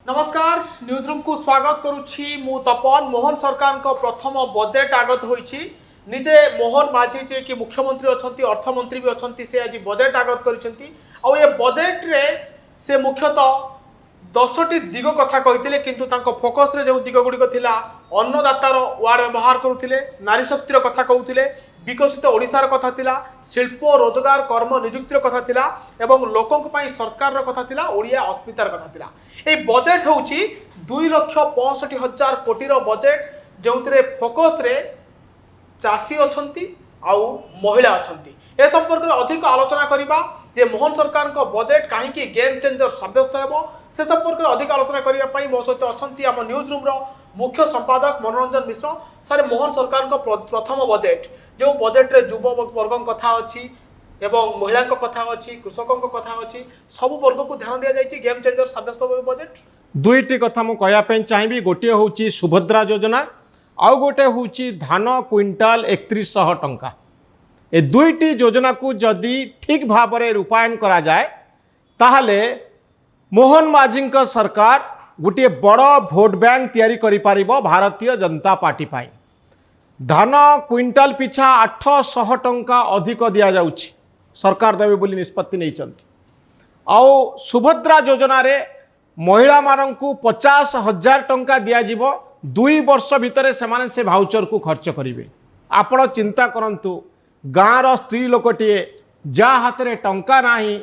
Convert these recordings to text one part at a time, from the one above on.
नमस्कार news room को स्वागत करुच्ची मु तपन मोहन सरकार को प्रथम बजेट आगत होईची निजे मोहन माझी जे कि मुख्यमंत्री अछंती अर्थमंत्री भी अछंती से आज बजेट आगत करिसेंती आ ये बजेट रे से मुख्यतः 10टी दिग कथा कहिथिले किंतु तांको फोकस रे जो दिग गुडी थिला अन्नदातार वार्ड व्यवहार करुथिले नारी शक्तिर कथा कहउथिले विकसित ओडिशार कथा थिला शिल्प रोजगार कर्म नियुक्तिर कथा थिला एवं लोकंक पई सरकार कथा थिला ओडिया अस्मितार कथा थिला ए बजेट होउची 2,65,000 कोटी रो बजेट जोंतरे फोकस रे चासी अछंती आउ महिला अछंती ए संपर्क में अधिक आलोचना करिबा जे मोहन सरकार को बजेट कहीं गेम चेंजर सब्यस्त हेबो से संपर्क में अधिक आलोचना करिबा पई मो सहित अछंती हम न्यूज रूम रो मुख्य संपादक मनोरंजन मिश्र सर मोहन सरकार को प्रथम बजेट जो बजेट रे युवा वर्ग कथा अच्छी एवं महिला कथा अच्छी कृषकों कथा अच्छी सब वर्ग को ध्यान दिया जाइए गेम चेंजर सब्यस्त बजेट दुईटी कथा मु कहया चाहिए गोटे हूँ सुभद्रा योजना आउ गोटे हूँ धान क्विंटाल 3100 टंका ए दुईटी योजना को जदि ठीक भाव में रूपायन करा जाए ताहले मोहन माझी सरकार गोटे बड़ भोट बैंक तैयारी करि पारिबो भारतीय जनता पार्टी पाई धान क्विंटाल पिछा 800 टंका अधिक दिया जाउछि सरकार देवे बोली निष्पत्ति नहीं आउ सुभद्रा योजना रे महिला मानंकु 50,000 टंका दिया जिवो 2 वर्ष भितर से भाउचर को खर्च करेंगे आपण चिंता करंतु गाँव स्त्री लोकटे जा हाथ में टंका नाही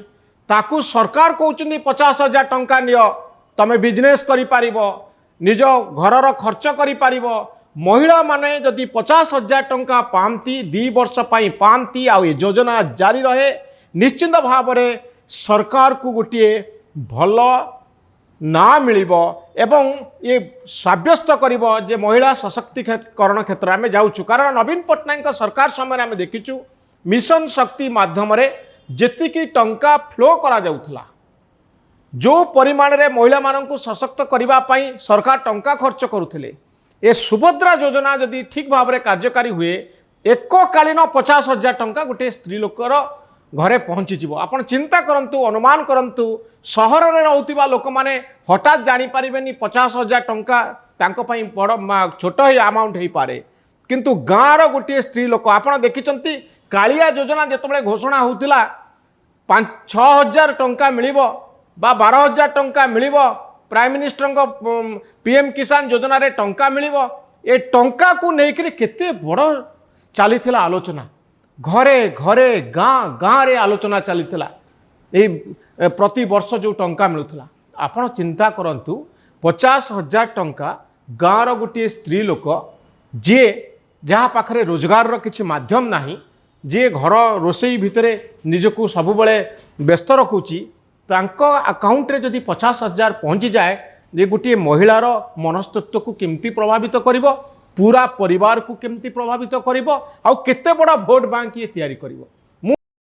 ताकू सरकार कहउछन्ती 50,000 टंका नियो तमे बिजनेस करि पारिबो निज घरर खर्च करि पारिबो महिला माने जदि 50,000 टंका पाती 2 वर्ष पाई पाती आ योजना जारी रहे निश्चिंत भाव में सरकार को गोटे भल ना मिलिबो एवं ये साब्यस्त करिबो जे महिला सशक्तिकरण क्षेत्र में जाऊँ कारण नवीन पट्टनायक सरकार समय आम देखीचु मिशन शक्ति माध्यम रे जेतिकी टंका फ्लो करा जाउथला जो परिमाण रे महिला माननकु सशक्त करिबा पई सरकार टंका खर्च करुथिले ए सुभद्रा योजना जदि ठीक भाव में कार्यकारी हुए एककालीन 50,000 टंका गोटे स्त्री लोकर घरे पहुँची जीवो आपण चिंता करंतु अनुमान करंतु सहर रे रहउतिबा लोक माने हठात जानी पारिबेनी 50,000 टंका तांको पई बड़ छोट ही अमाउंट हो पारे किंतु गाँव गोटे स्त्री लोक आपण देखिचंती कालिया योजना जेतबेले घोषणा होउतिला 5,000 टंका मिलिबो बा 12,000 टंका मिलिबो प्राइम मिनिस्टर पीएम किसान योजना रे टंका मिलिबो ए टंका को लेकर केते बड़ चलीथिला आलोचना घरे घरे गाँ गाँ रे आलोचना चलीथिला ए प्रति वर्ष जो टंका मिलुथिला आपण चिंता करंतु 50,000 टंका गाँव गोटे स्त्री लोक जे जहाँ पाखरे रोजगार रो किछि माध्यम नाही जे घर रोसई भितरे निजको सबुबले व्यस्त रखुची तांको अकाउंट रे जदि 50,000 पहुँची जाए जे गोटे महिलार मनस्तत्व को केमती प्रभावित करिवो पूरा परिवार को केमती प्रभावित करिवो आउ केते बड़ा भोट बैंक ये तैयारी करिवो।